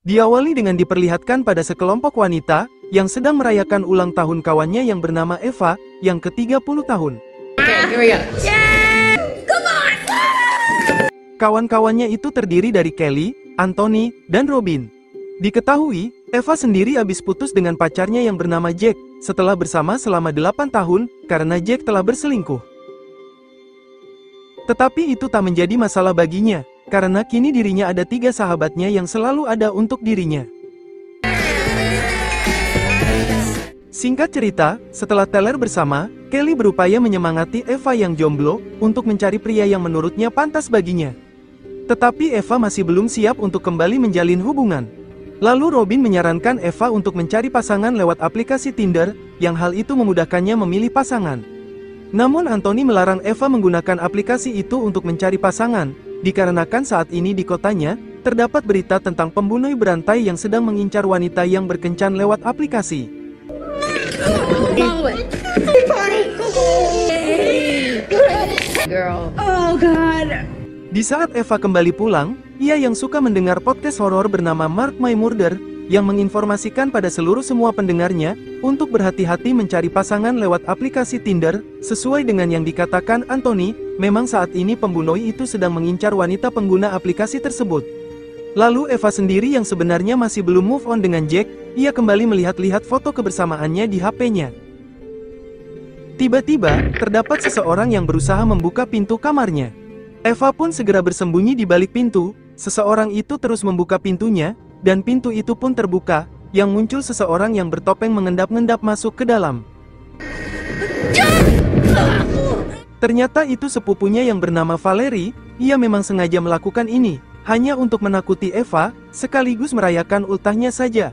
Diawali dengan diperlihatkan pada sekelompok wanita yang sedang merayakan ulang tahun kawannya yang bernama Eva yang ke-30 tahun. Kawan-kawannya itu terdiri dari Kelly, Anthony, dan Robin. Diketahui, Eva sendiri habis putus dengan pacarnya yang bernama Jack setelah bersama selama 8 tahun karena Jack telah berselingkuh. Tetapi itu tak menjadi masalah baginya, karena kini dirinya ada 3 sahabatnya yang selalu ada untuk dirinya. Singkat cerita, setelah teler bersama, Kelly berupaya menyemangati Eva yang jomblo untuk mencari pria yang menurutnya pantas baginya. Tetapi Eva masih belum siap untuk kembali menjalin hubungan. Lalu Robin menyarankan Eva untuk mencari pasangan lewat aplikasi Tinder, yang hal itu memudahkannya memilih pasangan. Namun Anthony melarang Eva menggunakan aplikasi itu untuk mencari pasangan, dikarenakan saat ini di kotanya, terdapat berita tentang pembunuh berantai yang sedang mengincar wanita yang berkencan lewat aplikasi. Oh God. Di saat Eva kembali pulang, ia yang suka mendengar podcast horor bernama Mark My Murder, yang menginformasikan pada semua pendengarnya, untuk berhati-hati mencari pasangan lewat aplikasi Tinder, sesuai dengan yang dikatakan Anthony, memang saat ini pembunuh itu sedang mengincar wanita pengguna aplikasi tersebut. Lalu Eva sendiri yang sebenarnya masih belum move on dengan Jack, ia kembali melihat-lihat foto kebersamaannya di HP-nya. Tiba-tiba, terdapat seseorang yang berusaha membuka pintu kamarnya. Eva pun segera bersembunyi di balik pintu, seseorang itu terus membuka pintunya, dan pintu itu pun terbuka, yang muncul seseorang yang bertopeng mengendap-endap masuk ke dalam. Ternyata itu sepupunya yang bernama Valerie, ia memang sengaja melakukan ini, hanya untuk menakuti Eva, sekaligus merayakan ultahnya saja.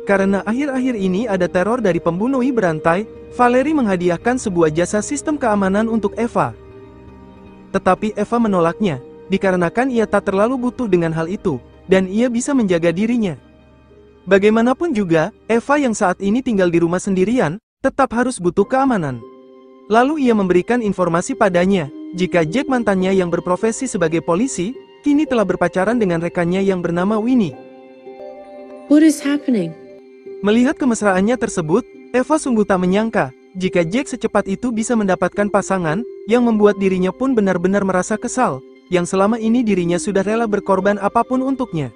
Karena akhir-akhir ini ada teror dari pembunuh berantai, Valerie menghadiahkan sebuah jasa sistem keamanan untuk Eva. Tetapi Eva menolaknya, dikarenakan ia tak terlalu butuh dengan hal itu, dan ia bisa menjaga dirinya. Bagaimanapun juga, Eva yang saat ini tinggal di rumah sendirian, tetap harus butuh keamanan. Lalu ia memberikan informasi padanya, jika Jack mantannya yang berprofesi sebagai polisi, kini telah berpacaran dengan rekannya yang bernama Winnie. What is happening? Melihat kemesraannya tersebut, Eva sungguh tak menyangka, jika Jack secepat itu bisa mendapatkan pasangan, yang membuat dirinya pun benar-benar merasa kesal, yang selama ini dirinya sudah rela berkorban apapun untuknya.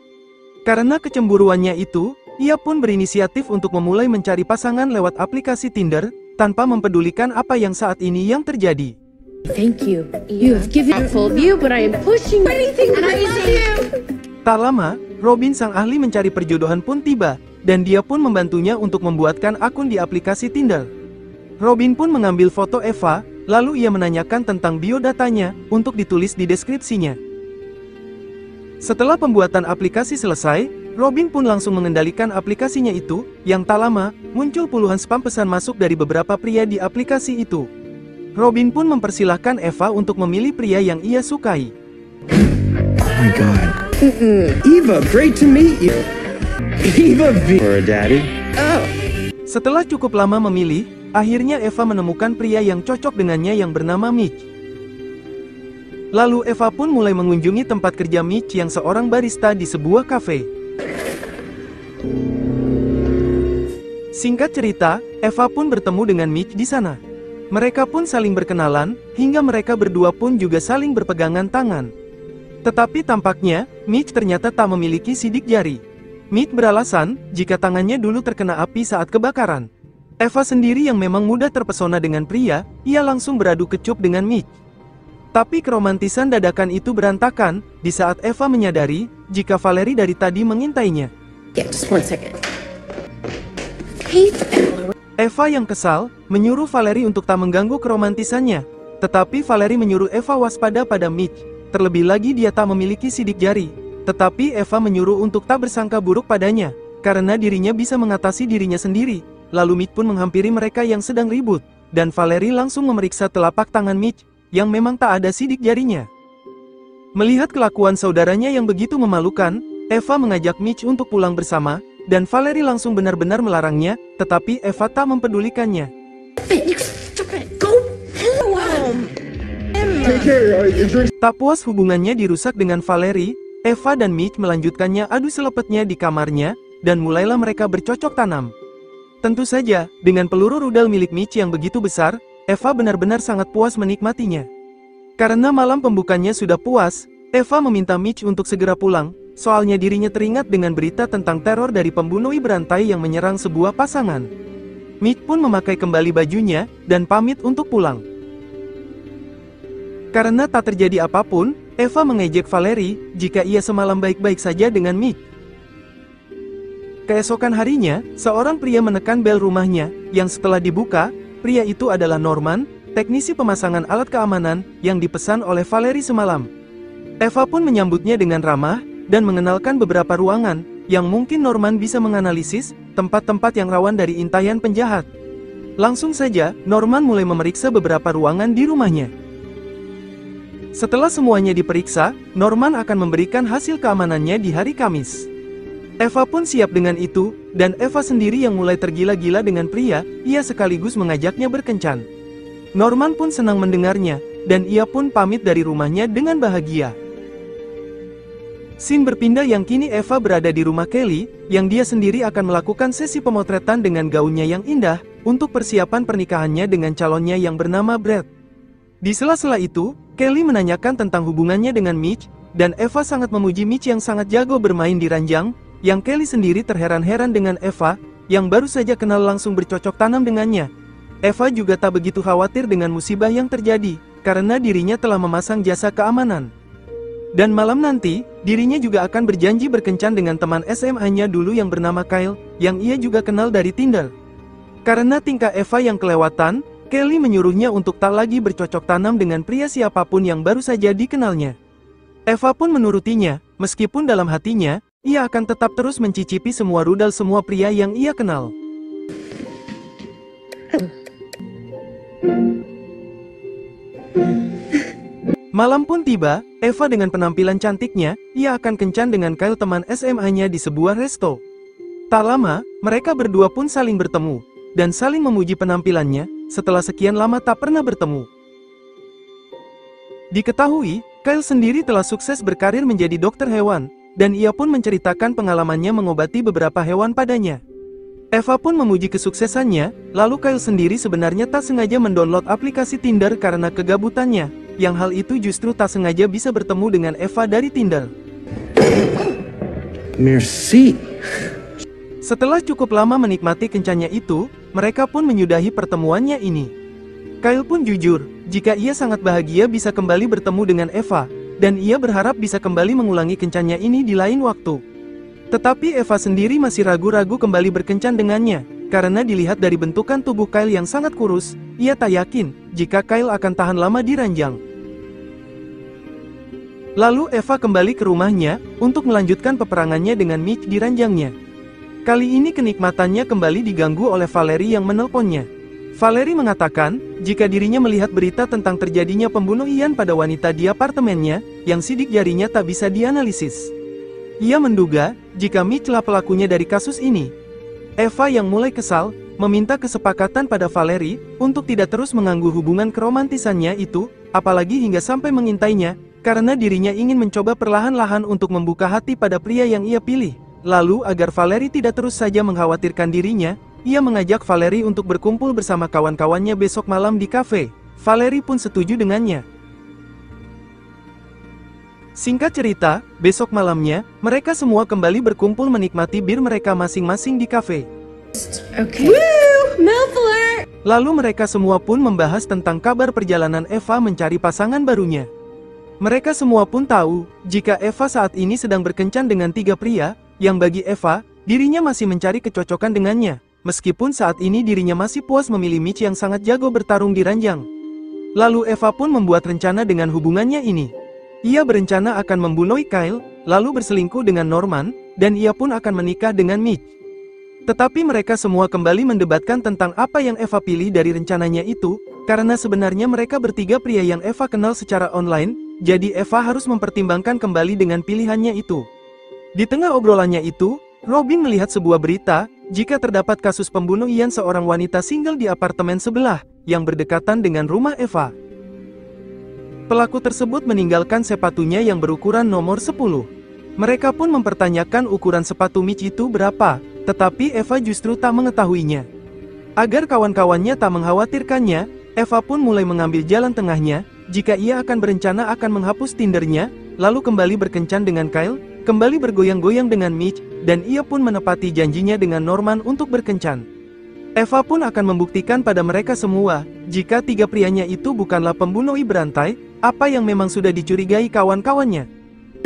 Karena kecemburuannya itu, ia pun berinisiatif untuk memulai mencari pasangan lewat aplikasi Tinder, tanpa mempedulikan apa yang saat ini yang terjadi. Thank you. You have given a full view, but I am pushing anything crazy. Tak lama, Robin sang ahli mencari perjodohan pun tiba, dan dia pun membantunya untuk membuatkan akun di aplikasi Tinder. Robin pun mengambil foto Eva, lalu ia menanyakan tentang biodatanya, untuk ditulis di deskripsinya. Setelah pembuatan aplikasi selesai, Robin pun langsung mengendalikan aplikasinya itu, yang tak lama, muncul puluhan spam pesan masuk dari beberapa pria di aplikasi itu. Robin pun mempersilahkan Eva untuk memilih pria yang ia sukai. Oh my God. Eva, great to meet you. Eva V. For a daddy. Oh. Setelah cukup lama memilih, akhirnya Eva menemukan pria yang cocok dengannya yang bernama Mitch. Lalu Eva pun mulai mengunjungi tempat kerja Mitch yang seorang barista di sebuah kafe. Singkat cerita, Eva pun bertemu dengan Mitch di sana. Mereka pun saling berkenalan, hingga mereka berdua pun juga saling berpegangan tangan. Tetapi tampaknya, Mitch ternyata tak memiliki sidik jari. Mitch beralasan, jika tangannya dulu terkena api saat kebakaran. Eva sendiri yang memang mudah terpesona dengan pria, ia langsung beradu kecup dengan Mitch. Tapi keromantisan dadakan itu berantakan, di saat Eva menyadari, jika Valerie dari tadi mengintainya. Yeah, just 1 second. Eva yang kesal, menyuruh Valerie untuk tak mengganggu keromantisannya. Tetapi Valerie menyuruh Eva waspada pada Mitch. Terlebih lagi dia tak memiliki sidik jari. Tetapi Eva menyuruh untuk tak bersangka buruk padanya, karena dirinya bisa mengatasi dirinya sendiri. Lalu Mitch pun menghampiri mereka yang sedang ribut. dan Valerie langsung memeriksa telapak tangan Mitch, yang memang tak ada sidik jarinya. Melihat kelakuan saudaranya yang begitu memalukan, Eva mengajak Mitch untuk pulang bersama, dan Valerie langsung benar-benar melarangnya, tetapi Eva tak mempedulikannya. Tak puas hubungannya dirusak dengan Valerie, Eva dan Mitch melanjutkannya adu selepetnya di kamarnya, dan mulailah mereka bercocok tanam. Tentu saja, dengan peluru rudal milik Mitch yang begitu besar, Eva benar-benar sangat puas menikmatinya. Karena malam pembukanya sudah puas, Eva meminta Mitch untuk segera pulang, soalnya dirinya teringat dengan berita tentang teror dari pembunuh berantai yang menyerang sebuah pasangan. Mitch pun memakai kembali bajunya, dan pamit untuk pulang. Karena tak terjadi apapun, Eva mengejek Valerie, jika ia semalam baik-baik saja dengan Mitch. Keesokan harinya, seorang pria menekan bel rumahnya, yang setelah dibuka, pria itu adalah Norman, teknisi pemasangan alat keamanan, yang dipesan oleh Valerie semalam. Eva pun menyambutnya dengan ramah, dan mengenalkan beberapa ruangan, yang mungkin Norman bisa menganalisis, tempat-tempat yang rawan dari intayan penjahat. Langsung saja, Norman mulai memeriksa beberapa ruangan di rumahnya. Setelah semuanya diperiksa, Norman akan memberikan hasil keamanannya di hari Kamis. Eva pun siap dengan itu, dan Eva sendiri yang mulai tergila-gila dengan pria, ia sekaligus mengajaknya berkencan. Norman pun senang mendengarnya, dan ia pun pamit dari rumahnya dengan bahagia. Scene berpindah yang kini Eva berada di rumah Kelly, yang dia sendiri akan melakukan sesi pemotretan dengan gaunnya yang indah, untuk persiapan pernikahannya dengan calonnya yang bernama Brad. Di sela-sela itu, Kelly menanyakan tentang hubungannya dengan Mitch, dan Eva sangat memuji Mitch yang sangat jago bermain di ranjang, yang Kelly sendiri terheran-heran dengan Eva, yang baru saja kenal langsung bercocok tanam dengannya. Eva juga tak begitu khawatir dengan musibah yang terjadi, karena dirinya telah memasang jasa keamanan. Dan malam nanti, dirinya juga akan berjanji berkencan dengan teman SMA-nya dulu yang bernama Kyle, yang ia juga kenal dari Tinder. Karena tingkah Eva yang kelewatan, Kelly menyuruhnya untuk tak lagi bercocok tanam dengan pria siapapun yang baru saja dikenalnya. Eva pun menurutinya, meskipun dalam hatinya, ia akan tetap terus mencicipi semua rudal semua pria yang ia kenal. Malam pun tiba, Eva dengan penampilan cantiknya, ia akan kencan dengan Kyle teman SMA-nya di sebuah resto. Tak lama, mereka berdua pun saling bertemu, dan saling memuji penampilannya, setelah sekian lama tak pernah bertemu. Diketahui, Kyle sendiri telah sukses berkarir menjadi dokter hewan, dan ia pun menceritakan pengalamannya mengobati beberapa hewan padanya. Eva pun memuji kesuksesannya, lalu Kyle sendiri sebenarnya tak sengaja mendownload aplikasi Tinder karena kegabutannya, yang hal itu justru tak sengaja bisa bertemu dengan Eva dari Tinder. Merci. Setelah cukup lama menikmati kencannya itu, mereka pun menyudahi pertemuannya ini. Kyle pun jujur, jika ia sangat bahagia bisa kembali bertemu dengan Eva, dan ia berharap bisa kembali mengulangi kencannya ini di lain waktu. Tetapi Eva sendiri masih ragu-ragu kembali berkencan dengannya, karena dilihat dari bentukan tubuh Kyle yang sangat kurus, ia tak yakin jika Kyle akan tahan lama di ranjang. Lalu Eva kembali ke rumahnya, untuk melanjutkan peperangannya dengan Mitch di ranjangnya. Kali ini kenikmatannya kembali diganggu oleh Valerie yang menelponnya. Valerie mengatakan, jika dirinya melihat berita tentang terjadinya pembunuhan pada wanita di apartemennya, yang sidik jarinya tak bisa dianalisis. Ia menduga, jika Mitch lah pelakunya dari kasus ini. Eva yang mulai kesal, meminta kesepakatan pada Valerie, untuk tidak terus mengganggu hubungan keromantisannya itu, apalagi hingga sampai mengintainya, karena dirinya ingin mencoba perlahan-lahan untuk membuka hati pada pria yang ia pilih. Lalu agar Valerie tidak terus saja mengkhawatirkan dirinya, ia mengajak Valerie untuk berkumpul bersama kawan-kawannya besok malam di kafe. Valerie pun setuju dengannya. Singkat cerita, besok malamnya, mereka semua kembali berkumpul menikmati bir mereka masing-masing di kafe. Okay. Woo! Muffler! Lalu mereka semua pun membahas tentang kabar perjalanan Eva mencari pasangan barunya. Mereka semua pun tahu, jika Eva saat ini sedang berkencan dengan 3 pria, yang bagi Eva, dirinya masih mencari kecocokan dengannya. Meskipun saat ini dirinya masih puas memilih Mitch yang sangat jago bertarung di ranjang. Lalu Eva pun membuat rencana dengan hubungannya ini. Ia berencana akan membunuh Kyle, lalu berselingkuh dengan Norman, dan ia pun akan menikah dengan Mitch. Tetapi mereka semua kembali mendebatkan tentang apa yang Eva pilih dari rencananya itu, karena sebenarnya mereka bertiga pria yang Eva kenal secara online, jadi Eva harus mempertimbangkan kembali dengan pilihannya itu. Di tengah obrolannya itu, Robin melihat sebuah berita, jika terdapat kasus pembunuhan seorang wanita single di apartemen sebelah, yang berdekatan dengan rumah Eva. Pelaku tersebut meninggalkan sepatunya yang berukuran nomor 10. Mereka pun mempertanyakan ukuran sepatu Mitch itu berapa, tetapi Eva justru tak mengetahuinya. Agar kawan-kawannya tak mengkhawatirkannya, Eva pun mulai mengambil jalan tengahnya, jika ia akan berencana akan menghapus Tindernya, lalu kembali berkencan dengan Kyle, kembali bergoyang-goyang dengan Mitch, dan ia pun menepati janjinya dengan Norman untuk berkencan. Eva pun akan membuktikan pada mereka semua, jika tiga prianya itu bukanlah pembunuh berantai, apa yang memang sudah dicurigai kawan-kawannya.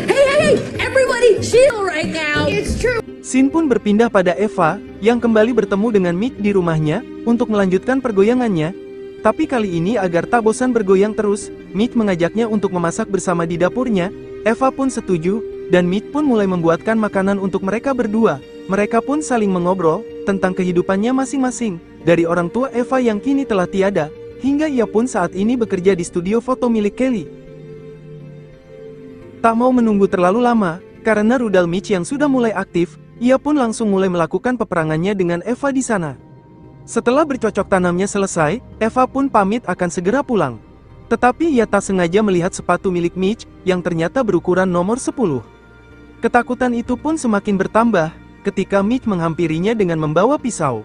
Hey, everybody chill right now. It's true. Scene pun berpindah pada Eva, yang kembali bertemu dengan Mitch di rumahnya, untuk melanjutkan pergoyangannya. Tapi kali ini agar tak bosan bergoyang terus, Mitch mengajaknya untuk memasak bersama di dapurnya. Eva pun setuju, dan Mitch pun mulai membuatkan makanan untuk mereka berdua. Mereka pun saling mengobrol, tentang kehidupannya masing-masing, dari orang tua Eva yang kini telah tiada, hingga ia pun saat ini bekerja di studio foto milik Kelly. Tak mau menunggu terlalu lama, karena rudal Mitch yang sudah mulai aktif, ia pun langsung mulai melakukan peperangannya dengan Eva di sana. Setelah bercocok tanamnya selesai, Eva pun pamit akan segera pulang. Tetapi ia tak sengaja melihat sepatu milik Mitch, yang ternyata berukuran nomor 10. Ketakutan itu pun semakin bertambah, ketika Mitch menghampirinya dengan membawa pisau.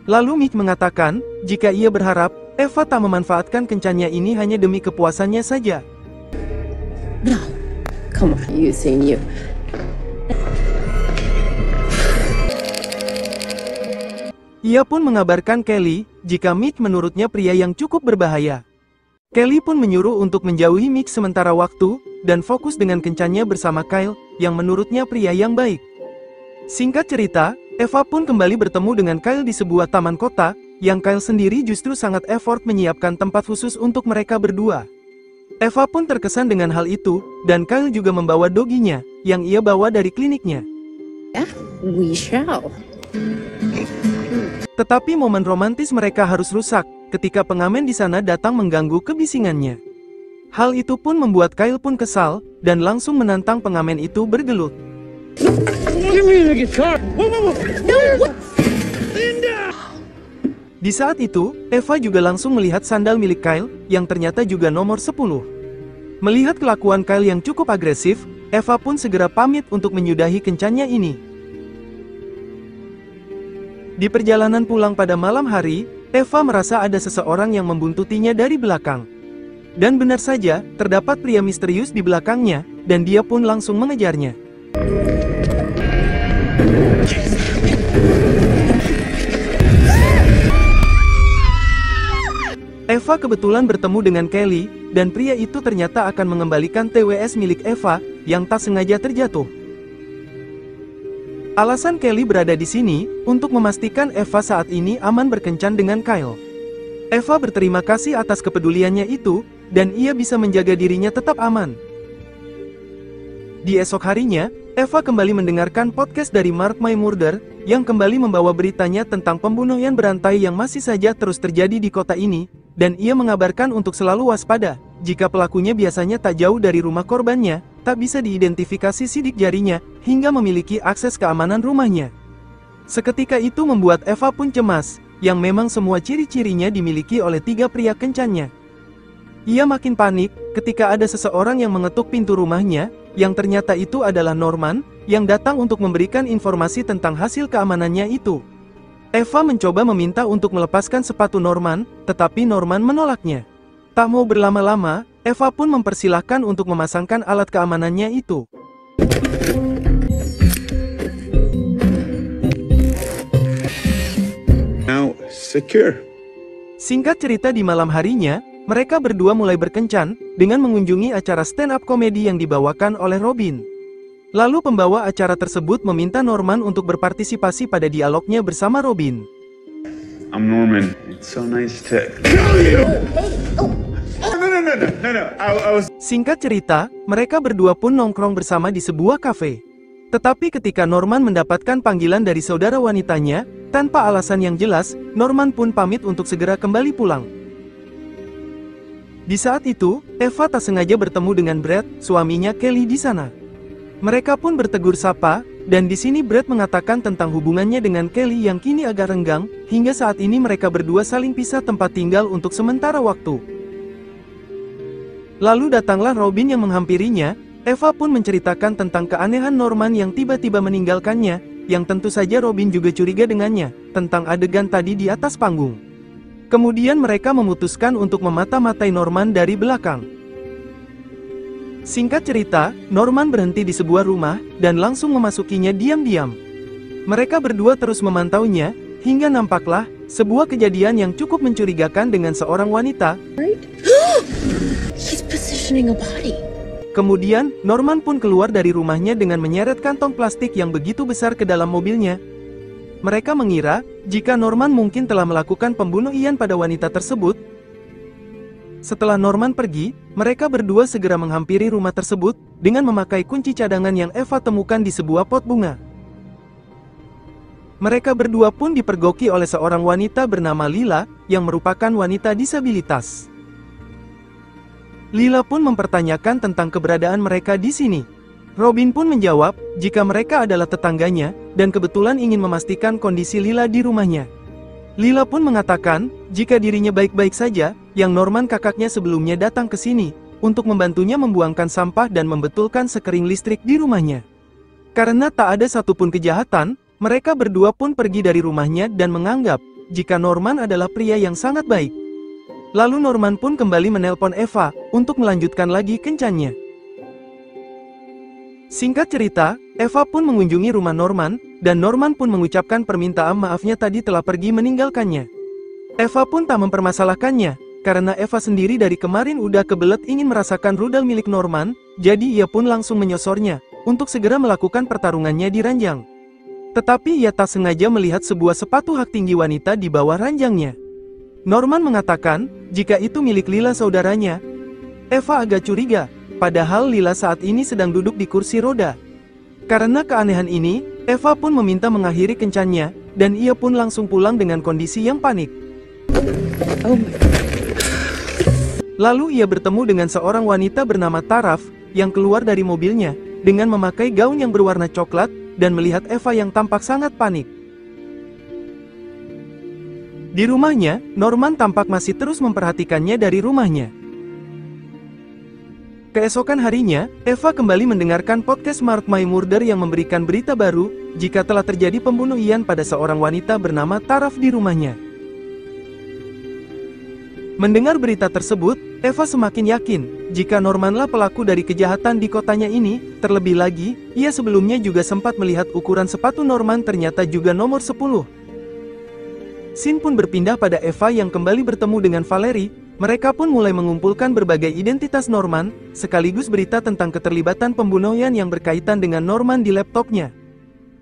Lalu Mitch mengatakan, jika ia berharap, Eva tak memanfaatkan kencannya ini hanya demi kepuasannya saja. No, come on, you seen you. Ia pun mengabarkan Kelly, jika Mitch menurutnya pria yang cukup berbahaya. Kelly pun menyuruh untuk menjauhi Mitch sementara waktu, dan fokus dengan kencannya bersama Kyle, yang menurutnya pria yang baik. Singkat cerita, Eva pun kembali bertemu dengan Kyle di sebuah taman kota, yang Kyle sendiri justru sangat effort menyiapkan tempat khusus untuk mereka berdua. Eva pun terkesan dengan hal itu, dan Kyle juga membawa doginya, yang ia bawa dari kliniknya. Yeah, we shall. Tetapi momen romantis mereka harus rusak, ketika pengamen di sana datang mengganggu kebisingannya. Hal itu pun membuat Kyle pun kesal, dan langsung menantang pengamen itu bergelut. Di saat itu, Eva juga langsung melihat sandal milik Kyle, yang ternyata juga nomor 10. Melihat kelakuan Kyle yang cukup agresif, Eva pun segera pamit untuk menyudahi kencannya ini. Di perjalanan pulang pada malam hari, Eva merasa ada seseorang yang membuntutinya dari belakang. Dan benar saja, terdapat pria misterius di belakangnya, dan dia pun langsung mengejarnya. Eva kebetulan bertemu dengan Kelly, dan pria itu ternyata akan mengembalikan TWS milik Eva, yang tak sengaja terjatuh. Alasan Kelly berada di sini, untuk memastikan Eva saat ini aman berkencan dengan Kyle. Eva berterima kasih atas kepeduliannya itu, dan ia bisa menjaga dirinya tetap aman. Di esok harinya, Eva kembali mendengarkan podcast dari Mark My Murder, yang kembali membawa beritanya tentang pembunuhan berantai yang masih saja terus terjadi di kota ini, dan ia mengabarkan untuk selalu waspada, jika pelakunya biasanya tak jauh dari rumah korbannya, tak bisa diidentifikasi sidik jarinya, hingga memiliki akses keamanan rumahnya. Seketika itu membuat Eva pun cemas, yang memang semua ciri-cirinya dimiliki oleh tiga pria kencannya. Ia makin panik, ketika ada seseorang yang mengetuk pintu rumahnya, yang ternyata itu adalah Norman, yang datang untuk memberikan informasi tentang hasil keamanannya itu. Eva mencoba meminta untuk melepaskan sepatu Norman, tetapi Norman menolaknya. Tak mau berlama-lama, Eva pun mempersilahkan untuk memasangkan alat keamanannya itu. Now secure. Singkat cerita di malam harinya, mereka berdua mulai berkencan, dengan mengunjungi acara stand-up komedi yang dibawakan oleh Robin. Lalu pembawa acara tersebut meminta Norman untuk berpartisipasi pada dialognya bersama Robin. I'm Norman. It's so nice to kill you. No. I was. Singkat cerita, mereka berdua pun nongkrong bersama di sebuah kafe. Tetapi ketika Norman mendapatkan panggilan dari saudara wanitanya, tanpa alasan yang jelas, Norman pun pamit untuk segera kembali pulang. Di saat itu, Eva tak sengaja bertemu dengan Brad, suaminya Kelly di sana. Mereka pun bertegur sapa, dan di sini Brad mengatakan tentang hubungannya dengan Kelly yang kini agak renggang, hingga saat ini mereka berdua saling pisah tempat tinggal untuk sementara waktu. Lalu datanglah Robin yang menghampirinya. Eva pun menceritakan tentang keanehan Norman yang tiba-tiba meninggalkannya, yang tentu saja Robin juga curiga dengannya, tentang adegan tadi di atas panggung. Kemudian mereka memutuskan untuk memata-matai Norman dari belakang. Singkat cerita, Norman berhenti di sebuah rumah, dan langsung memasukinya diam-diam. Mereka berdua terus memantaunya, hingga nampaklah sebuah kejadian yang cukup mencurigakan dengan seorang wanita. He's positioning a body. Kemudian, Norman pun keluar dari rumahnya dengan menyeret kantong plastik yang begitu besar ke dalam mobilnya. Mereka mengira, jika Norman mungkin telah melakukan pembunuhan pada wanita tersebut. Setelah Norman pergi, mereka berdua segera menghampiri rumah tersebut, dengan memakai kunci cadangan yang Eva temukan di sebuah pot bunga. Mereka berdua pun dipergoki oleh seorang wanita bernama Lila, yang merupakan wanita disabilitas. Lila pun mempertanyakan tentang keberadaan mereka di sini. Robin pun menjawab, jika mereka adalah tetangganya, dan kebetulan ingin memastikan kondisi Lila di rumahnya. Lila pun mengatakan, jika dirinya baik-baik saja, yang Norman kakaknya sebelumnya datang ke sini, untuk membantunya membuangkan sampah dan membetulkan sekering listrik di rumahnya. Karena tak ada satupun kejahatan, mereka berdua pun pergi dari rumahnya dan menganggap, jika Norman adalah pria yang sangat baik. Lalu Norman pun kembali menelpon Eva, untuk melanjutkan lagi kencannya. Singkat cerita, Eva pun mengunjungi rumah Norman, dan Norman pun mengucapkan permintaan maafnya tadi telah pergi meninggalkannya. Eva pun tak mempermasalahkannya, karena Eva sendiri dari kemarin udah kebelet ingin merasakan rudal milik Norman, jadi ia pun langsung menyosornya, untuk segera melakukan pertarungannya di ranjang. Tetapi ia tak sengaja melihat sebuah sepatu hak tinggi wanita di bawah ranjangnya. Norman mengatakan, jika itu milik Lila saudaranya. Eva agak curiga, padahal Lila saat ini sedang duduk di kursi roda. Karena keanehan ini, Eva pun meminta mengakhiri kencannya, dan ia pun langsung pulang dengan kondisi yang panik. Lalu ia bertemu dengan seorang wanita bernama Taraf, yang keluar dari mobilnya, dengan memakai gaun yang berwarna coklat, dan melihat Eva yang tampak sangat panik. Di rumahnya, Norman tampak masih terus memperhatikannya dari rumahnya. Keesokan harinya, Eva kembali mendengarkan podcast Mark My Murder yang memberikan berita baru, jika telah terjadi pembunuhan pada seorang wanita bernama Taraf di rumahnya. Mendengar berita tersebut, Eva semakin yakin, jika Normanlah pelaku dari kejahatan di kotanya ini, terlebih lagi, ia sebelumnya juga sempat melihat ukuran sepatu Norman ternyata juga nomor 10. Scene pun berpindah pada Eva yang kembali bertemu dengan Valerie. Mereka pun mulai mengumpulkan berbagai identitas Norman, sekaligus berita tentang keterlibatan pembunuhan yang berkaitan dengan Norman di laptopnya.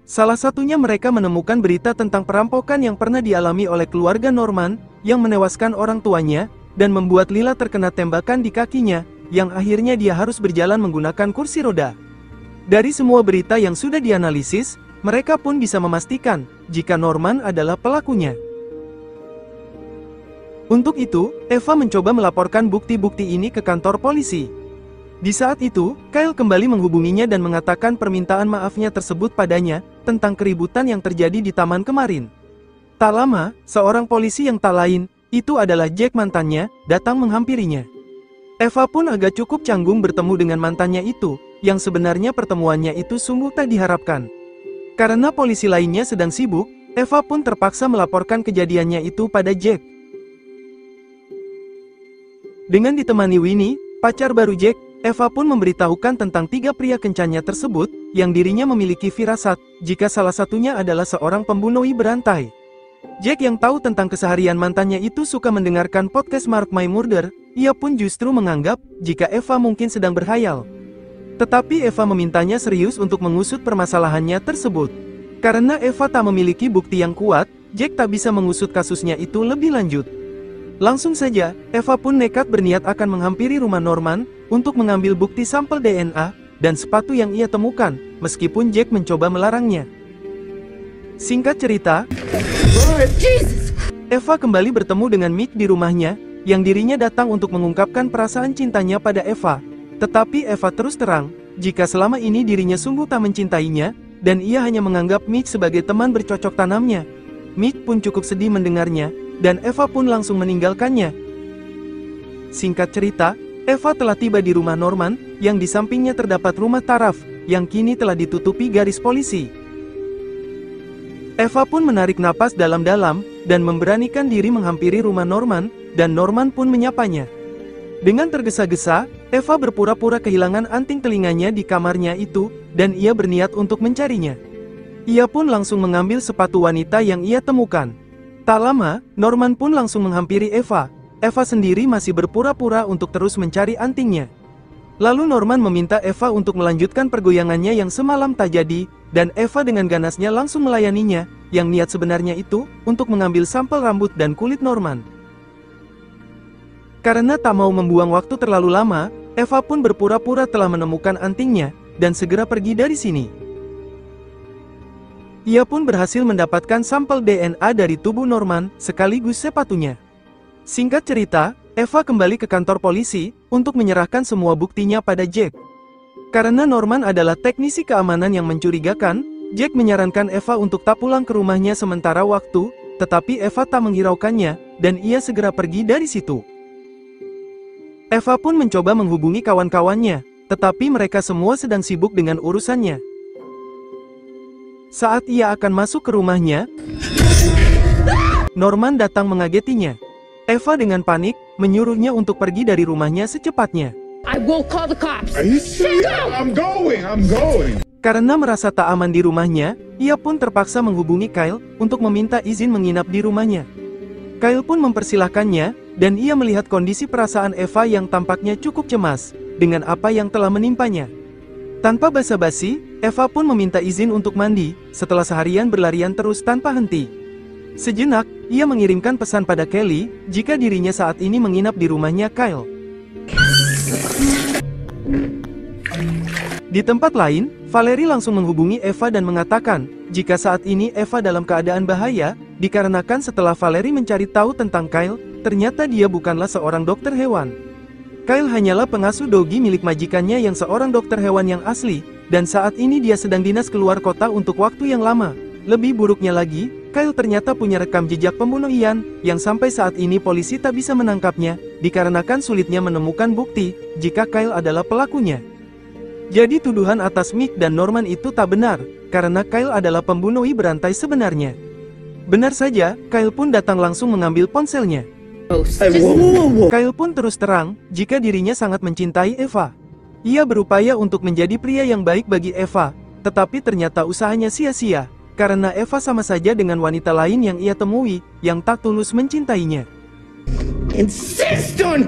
Salah satunya mereka menemukan berita tentang perampokan yang pernah dialami oleh keluarga Norman, yang menewaskan orang tuanya, dan membuat Lila terkena tembakan di kakinya, yang akhirnya dia harus berjalan menggunakan kursi roda. Dari semua berita yang sudah dianalisis, mereka pun bisa memastikan, jika Norman adalah pelakunya. Untuk itu, Eva mencoba melaporkan bukti-bukti ini ke kantor polisi. Di saat itu, Kyle kembali menghubunginya dan mengatakan permintaan maafnya tersebut padanya, tentang keributan yang terjadi di taman kemarin. Tak lama, seorang polisi yang tak lain, itu adalah Jack mantannya, datang menghampirinya. Eva pun agak cukup canggung bertemu dengan mantannya itu, yang sebenarnya pertemuannya itu sungguh tak diharapkan. Karena polisi lainnya sedang sibuk, Eva pun terpaksa melaporkan kejadiannya itu pada Jack. Dengan ditemani Winnie, pacar baru Jack, Eva pun memberitahukan tentang 3 pria kencannya tersebut, yang dirinya memiliki firasat, jika salah satunya adalah seorang pembunuh berantai. Jack yang tahu tentang keseharian mantannya itu suka mendengarkan podcast Mark My Murder, ia pun justru menganggap, jika Eva mungkin sedang berhayal. Tetapi Eva memintanya serius untuk mengusut permasalahannya tersebut. Karena Eva tak memiliki bukti yang kuat, Jack tak bisa mengusut kasusnya itu lebih lanjut. Langsung saja, Eva pun nekat berniat akan menghampiri rumah Norman, untuk mengambil bukti sampel DNA, dan sepatu yang ia temukan, meskipun Jack mencoba melarangnya. Singkat cerita, Eva kembali bertemu dengan Mick di rumahnya, yang dirinya datang untuk mengungkapkan perasaan cintanya pada Eva. Tetapi Eva terus terang, jika selama ini dirinya sungguh tak mencintainya, dan ia hanya menganggap Mick sebagai teman bercocok tanamnya. Mick pun cukup sedih mendengarnya, dan Eva pun langsung meninggalkannya. Singkat cerita, Eva telah tiba di rumah Norman, yang di sampingnya terdapat rumah taraf, yang kini telah ditutupi garis polisi. Eva pun menarik napas dalam-dalam, dan memberanikan diri menghampiri rumah Norman, dan Norman pun menyapanya. Dengan tergesa-gesa, Eva berpura-pura kehilangan anting telinganya di kamarnya itu, dan ia berniat untuk mencarinya. Ia pun langsung mengambil sepatu wanita yang ia temukan. Tak lama, Norman pun langsung menghampiri Eva. Eva sendiri masih berpura-pura untuk terus mencari antingnya. Lalu Norman meminta Eva untuk melanjutkan pergoyangannya yang semalam tak jadi, dan Eva dengan ganasnya langsung melayaninya, yang niat sebenarnya itu, untuk mengambil sampel rambut dan kulit Norman. Karena tak mau membuang waktu terlalu lama, Eva pun berpura-pura telah menemukan antingnya, dan segera pergi dari sini. Ia pun berhasil mendapatkan sampel DNA dari tubuh Norman, sekaligus sepatunya. Singkat cerita, Eva kembali ke kantor polisi, untuk menyerahkan semua buktinya pada Jack. Karena Norman adalah teknisi keamanan yang mencurigakan, Jack menyarankan Eva untuk tak pulang ke rumahnya sementara waktu, tetapi Eva tak menghiraukannya, dan ia segera pergi dari situ. Eva pun mencoba menghubungi kawan-kawannya, tetapi mereka semua sedang sibuk dengan urusannya. Saat ia akan masuk ke rumahnya, Norman datang mengagetinya. Eva dengan panik, menyuruhnya untuk pergi dari rumahnya secepatnya. I will call the cops. Are you serious? I'm going. Karena merasa tak aman di rumahnya, ia pun terpaksa menghubungi Kyle, untuk meminta izin menginap di rumahnya. Kyle pun mempersilahkannya, dan ia melihat kondisi perasaan Eva yang tampaknya cukup cemas, dengan apa yang telah menimpanya. Tanpa basa-basi, Eva pun meminta izin untuk mandi, setelah seharian berlarian terus tanpa henti. Sejenak, ia mengirimkan pesan pada Kelly, jika dirinya saat ini menginap di rumahnya Kyle. Di tempat lain, Valerie langsung menghubungi Eva dan mengatakan, jika saat ini Eva dalam keadaan bahaya, dikarenakan setelah Valerie mencari tahu tentang Kyle, ternyata dia bukanlah seorang dokter hewan. Kyle hanyalah pengasuh dogi milik majikannya yang seorang dokter hewan yang asli, dan saat ini dia sedang dinas keluar kota untuk waktu yang lama. Lebih buruknya lagi, Kyle ternyata punya rekam jejak pembunuh Ian, yang sampai saat ini polisi tak bisa menangkapnya, dikarenakan sulitnya menemukan bukti, jika Kyle adalah pelakunya. Jadi tuduhan atas Mick dan Norman itu tak benar, karena Kyle adalah pembunuh berantai sebenarnya. Benar saja, Kyle pun datang langsung mengambil ponselnya. Kyle pun terus terang, jika dirinya sangat mencintai Eva. Ia berupaya untuk menjadi pria yang baik bagi Eva, tetapi ternyata usahanya sia-sia. Karena Eva sama saja dengan wanita lain yang ia temui, yang tak tulus mencintainya. Insist on.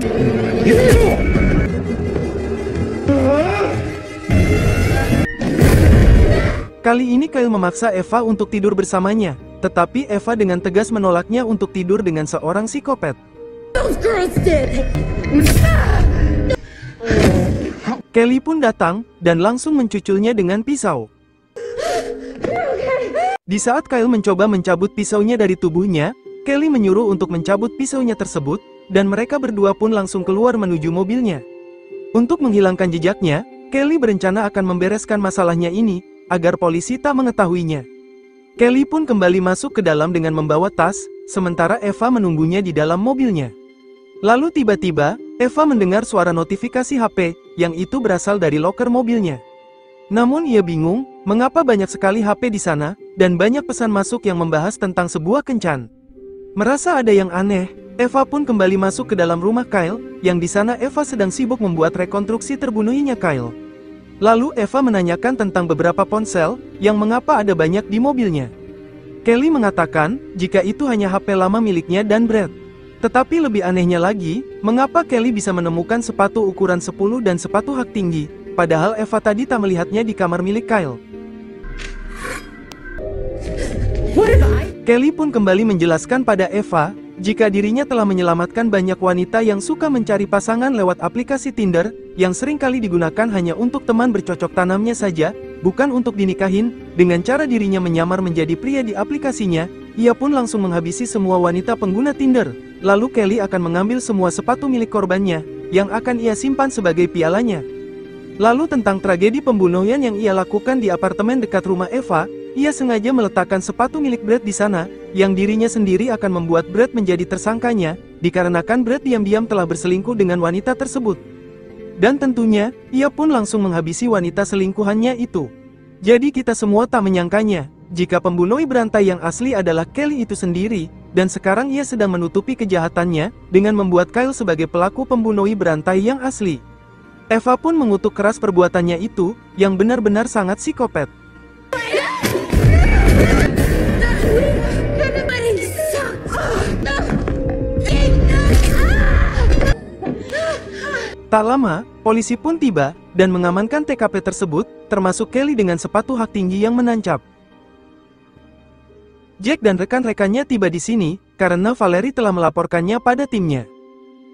Kali ini Kyle memaksa Eva untuk tidur bersamanya, tetapi Eva dengan tegas menolaknya untuk tidur dengan seorang psikopat. Those girls did. Kelly pun datang, dan langsung mencuculnya dengan pisau. Di saat Kyle mencoba mencabut pisaunya dari tubuhnya, Kelly menyuruh untuk mencabut pisaunya tersebut, dan mereka berdua pun langsung keluar menuju mobilnya. Untuk menghilangkan jejaknya, Kelly berencana akan membereskan masalahnya ini, agar polisi tak mengetahuinya. Kelly pun kembali masuk ke dalam dengan membawa tas, sementara Eva menunggunya di dalam mobilnya. Lalu tiba-tiba, Eva mendengar suara notifikasi HP, yang itu berasal dari loker mobilnya. Namun ia bingung, mengapa banyak sekali HP di sana, dan banyak pesan masuk yang membahas tentang sebuah kencan. Merasa ada yang aneh, Eva pun kembali masuk ke dalam rumah Kyle, yang di sana Eva sedang sibuk membuat rekonstruksi terbunuhnya Kyle. Lalu Eva menanyakan tentang beberapa ponsel, yang mengapa ada banyak di mobilnya. Kelly mengatakan, jika itu hanya HP lama miliknya dan Brad. Tetapi lebih anehnya lagi, mengapa Kelly bisa menemukan sepatu ukuran 10 dan sepatu hak tinggi, padahal Eva tadi tak melihatnya di kamar milik Kyle. Kelly pun kembali menjelaskan pada Eva, jika dirinya telah menyelamatkan banyak wanita yang suka mencari pasangan lewat aplikasi Tinder, yang seringkali digunakan hanya untuk teman bercocok tanamnya saja, bukan untuk dinikahin. Dengan cara dirinya menyamar menjadi pria di aplikasinya, ia pun langsung menghabisi semua wanita pengguna Tinder. Lalu Kelly akan mengambil semua sepatu milik korbannya, yang akan ia simpan sebagai pialanya. Lalu tentang tragedi pembunuhan yang ia lakukan di apartemen dekat rumah Eva, ia sengaja meletakkan sepatu milik Brad di sana, yang dirinya sendiri akan membuat Brad menjadi tersangkanya, dikarenakan Brad diam-diam telah berselingkuh dengan wanita tersebut. Dan tentunya, ia pun langsung menghabisi wanita selingkuhannya itu. Jadi kita semua tak menyangkanya, jika pembunuh berantai yang asli adalah Kelly itu sendiri, dan sekarang ia sedang menutupi kejahatannya, dengan membuat Kyle sebagai pelaku pembunuh berantai yang asli. Eva pun mengutuk keras perbuatannya itu, yang benar-benar sangat psikopat. Tak lama, polisi pun tiba, dan mengamankan TKP tersebut, termasuk Kelly dengan sepatu hak tinggi yang menancap. Jack dan rekan-rekannya tiba di sini, karena Valerie telah melaporkannya pada timnya.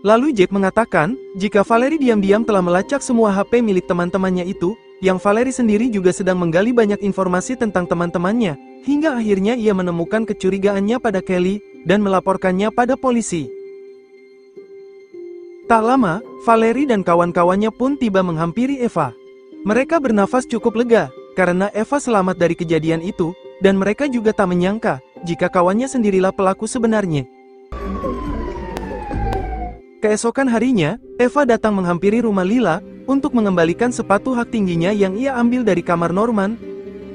Lalu Jack mengatakan, jika Valerie diam-diam telah melacak semua HP milik teman-temannya itu, yang Valerie sendiri juga sedang menggali banyak informasi tentang teman-temannya, hingga akhirnya ia menemukan kecurigaannya pada Kelly, dan melaporkannya pada polisi. Tak lama, Valerie dan kawan-kawannya pun tiba menghampiri Eva. Mereka bernafas cukup lega, karena Eva selamat dari kejadian itu, dan mereka juga tak menyangka, jika kawannya sendirilah pelaku sebenarnya. Keesokan harinya, Eva datang menghampiri rumah Lila, untuk mengembalikan sepatu hak tingginya yang ia ambil dari kamar Norman.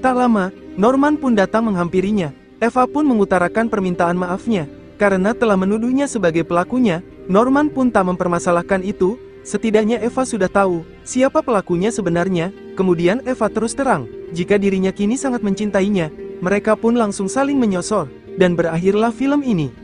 Tak lama, Norman pun datang menghampirinya. Eva pun mengutarakan permintaan maafnya, karena telah menuduhnya sebagai pelakunya. Norman pun tak mempermasalahkan itu, setidaknya Eva sudah tahu, siapa pelakunya sebenarnya. Kemudian Eva terus terang, jika dirinya kini sangat mencintainya. Mereka pun langsung saling menyosor, dan berakhirlah film ini.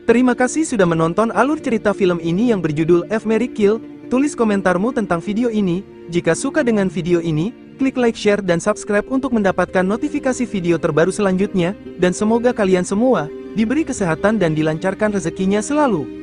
Terima kasih sudah menonton alur cerita film ini yang berjudul F. Marry Kill. Tulis komentarmu tentang video ini. Jika suka dengan video ini, klik like, share, dan subscribe untuk mendapatkan notifikasi video terbaru selanjutnya. Dan semoga kalian semua diberi kesehatan dan dilancarkan rezekinya selalu.